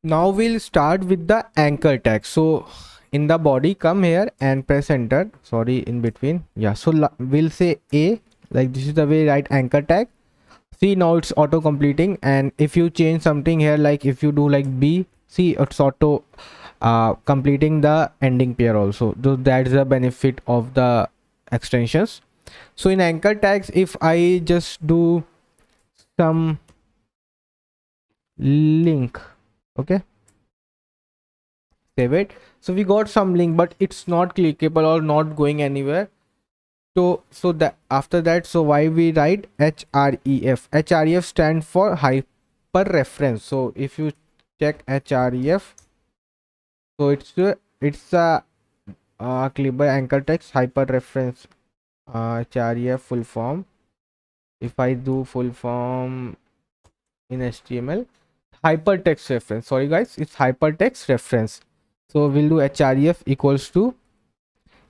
Now we'll start with the anchor tag. So in the body, come here and press enter. Sorry, in between. Yeah. So we'll say A, like this is the way write anchor tag. See, now it's auto completing, and if you change something here, like if you do like B, see it's auto completing the ending pair also. So that's the benefit of the extensions. So in anchor tags, if I just do some link, okay, save it. So we got some link, but it's not clickable or not going anywhere. So that after that, so why we write href? Href stand for hyper reference. So if you check href, so it's a clipper anchor text hyper reference. Href full form, if I do full form in HTML, hypertext reference. Sorry guys, it's hypertext reference. So we'll do href equals to,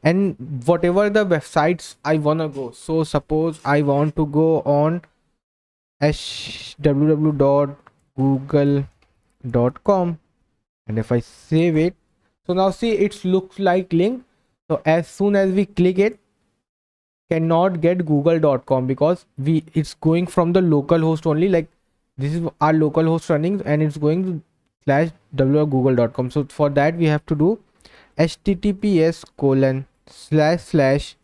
and whatever the websites I wanna go. So suppose I want to go on www.google.com, and if I save it, so now see it looks like link. So as soon as we click it, cannot get google.com because it's going from the local host only, like this is our local host running and it's going to slash google.com. So for that we have to do https colon slash slash,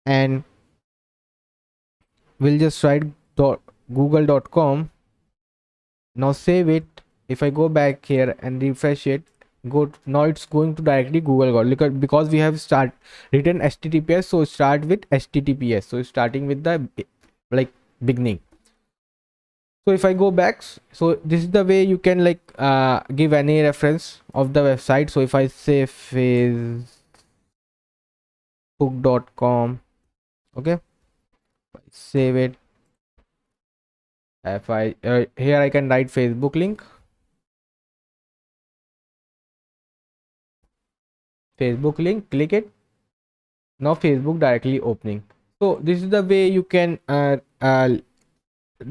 and we'll just write google.com. Now save it. If I go back here and refresh it, go now it's going to directly google because we have written https, so start with https, so starting with the like beginning. So if I go back, so this is the way you can like give any reference of the website. So if I say facebook.com, okay, save it. If I here I can write Facebook link, click it. Now Facebook directly opening. So this is the way you can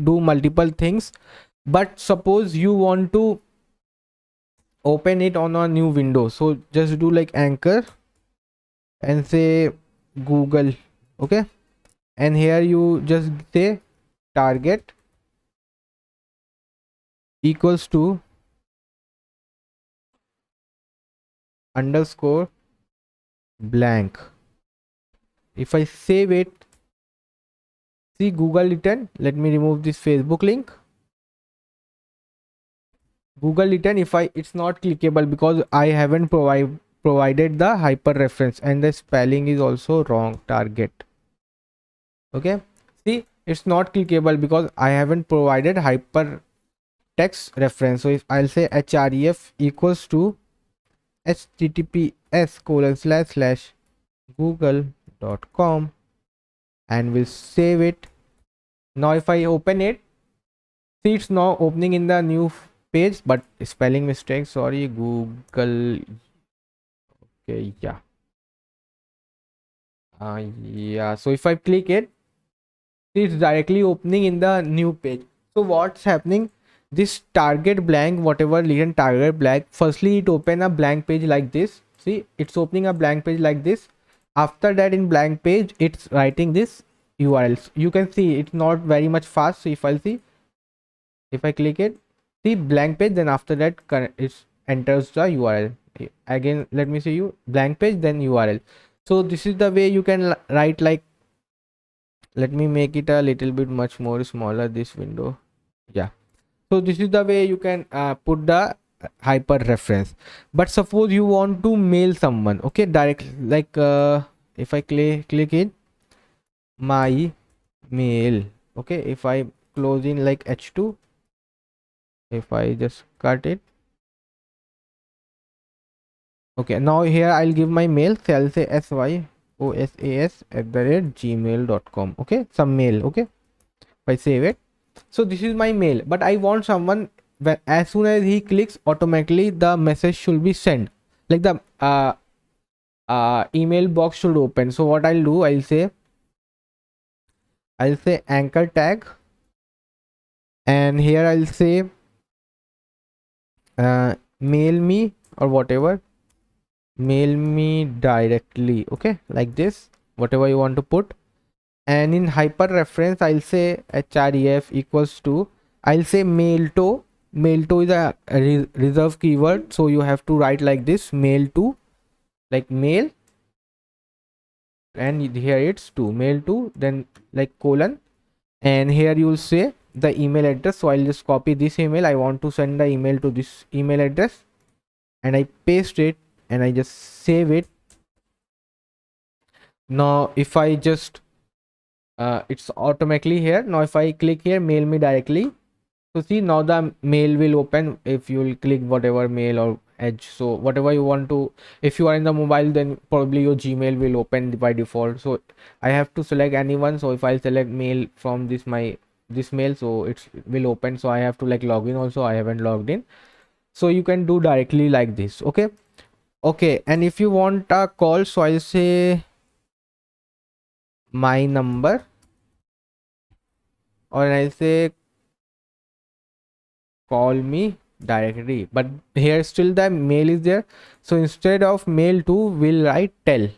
do multiple things. But suppose you want to open it on a new window, so just do like anchor and say Google, okay, and here you just say target equals to underscore blank. If I save it, see Google written. Let me remove this Facebook link. Google written. If I, it's not clickable because I haven't provided the hyper reference, and the spelling is also wrong. Target, okay, see it's not clickable because I haven't provided hyper text reference. So if I'll say href equals to https colon slash slash google.com, and we'll save it. Now if I open it, see it's now opening in the new page, but spelling mistake, sorry, Google, okay, yeah, yeah. So if I click it, see it's directly opening in the new page. So what's happening, this target blank, whatever written target blank, firstly it open a blank page like this. See it's opening a blank page like this. After that, in blank page it's writing this urls. You can see it's not very much fast. So if I see, if I click it, see blank page, then after that it enters the url again. Let me see you blank page then url. So this is the way you can write like, let me make it a little bit much more smaller, this window, yeah. So this is the way you can put the hyper reference. But suppose you want to mail someone, okay, direct, like if I click it my mail, okay, if I close in like h2, if I just cut it, okay, now here I'll give my mail. So I'll say syosas@gmail.com, okay, some mail, okay, if I save it. So this is my mail, but I want someone, when as soon as he clicks, automatically the message should be sent, like the email box should open. So what I'll do, I'll say anchor tag, and here I'll say mail me or whatever, mail me directly, okay, like this, whatever you want to put. And in hyper reference I'll say href equals to, I'll say mail to. Mail to is a reserve keyword, so you have to write like this, mail to, like mail, and here it's to, mail to, then like colon, and here you'll say the email address. So I'll just copy this email, I want to send the email to this email address, and I paste it and I just save it. Now if I just it's automatically here. Now if I click here, mail me directly, so see now the mail will open if you will click whatever mail or edge. So whatever you want to, if you are in the mobile, then probably your Gmail will open by default. So I have to select anyone. So if I select mail from this this mail, so it will open. So I have to like log in also, I haven't logged in. So you can do directly like this, okay. Okay, and if you want a call, so I'll say my number, or I'll say call me directly, but here still the mail is there. So instead of mail to, we'll write tell,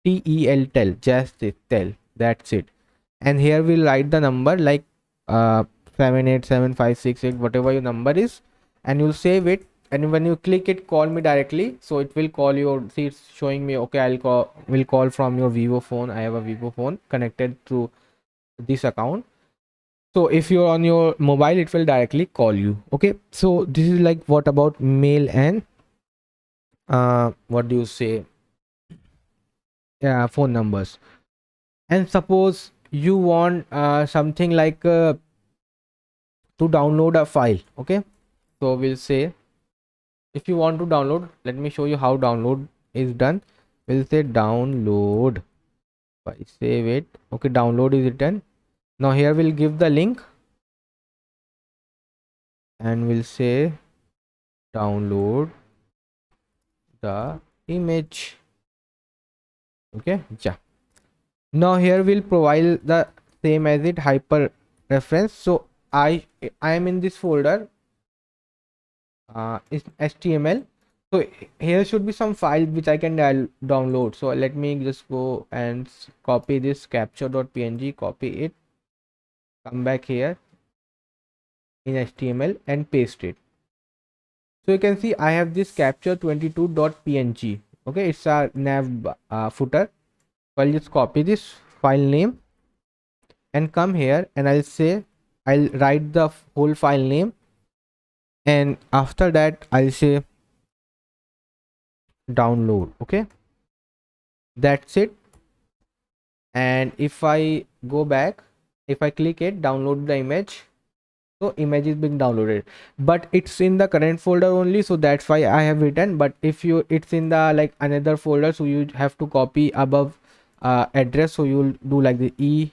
tel, tell, just it, tell, that's it. And here we'll write the number like 7875668, whatever your number is, and you'll save it. And when you click it, call me directly, so it will call your, see it's showing me, okay, will call from your Vivo phone. I have a Vivo phone connected to this account. So if you're on your mobile, it will directly call you, okay. So this is like what about mail and what do you say, yeah, phone numbers. And suppose you want something like to download a file, okay. So we'll say if you want to download, let me show you how download is done. We'll say download, if I save it, okay, download is written. Now here we'll give the link and we'll say download the image, okay. Yeah, now here we'll provide the same as it, hyper reference. So I am in this folder, is HTML. So here should be some file which I can download. So let me just go and copy this capture.png, copy it, come back here in HTML and paste it. So you can see I have this capture22.png, okay, it's a nav footer. So I'll just copy this file name and come here, and I'll say I'll write the whole file name, and after that I'll say download, okay, that's it. And if I go back, if I click it, download the image, so image is being downloaded, but it's in the current folder only, so that's why I have written. But if you, it's in the like another folder, so you have to copy above address. So you'll do like the e,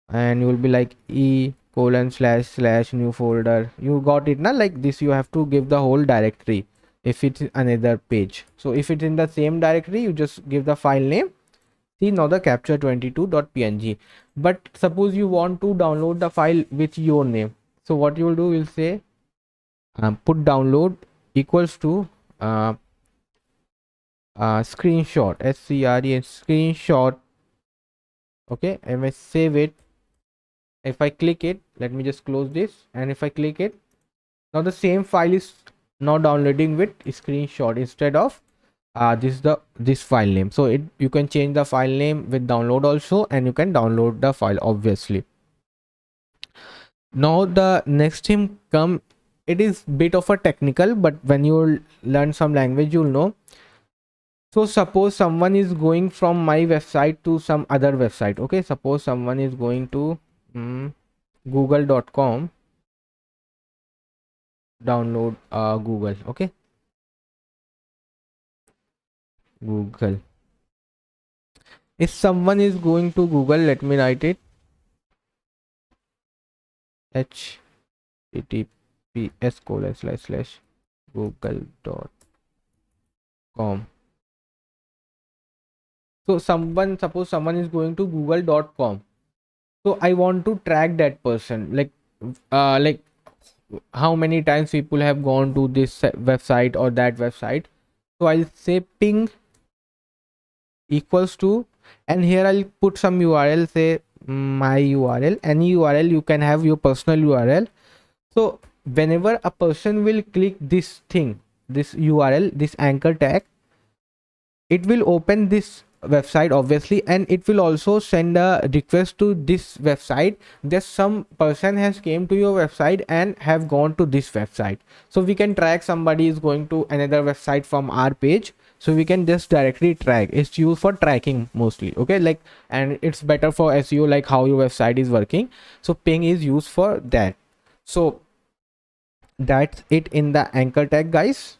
and you will be like e colon slash slash new folder. You got it now, like this. You have to give the whole directory if it's another page. So if it's in the same directory, you just give the file name. See now the capture22.png. But suppose you want to download the file with your name, so what you will do, will say put download equals to screenshot, screenshot, okay. And I save it. If I click it, let me just close this, and if I click it, now the same file is now downloading with screenshot instead of this file name. So you can change the file name with download also, and you can download the file obviously. Now the next thing come, it is bit of a technical, but when you learn some language, you'll know. So suppose someone is going from my website to some other website, okay. Suppose someone is going to google.com, download Google, okay, Google. If someone is going to Google, let me write it, https colon slash slash google.com. So suppose someone is going to google.com, so I want to track that person, like how many times people have gone to this website or that website. So I'll say ping equals to, and here I'll put some URL, say my URL, any URL. You can have your personal URL. So whenever a person will click this thing, this URL, this anchor tag, it will open this website obviously, and it will also send a request to this website that some person has came to your website and have gone to this website. So we can track somebody is going to another website from our page, so we can just directly track. It's used for tracking mostly, okay, like, and it's better for SEO, like how your website is working. So ping is used for that. So that's it in the anchor tag, guys.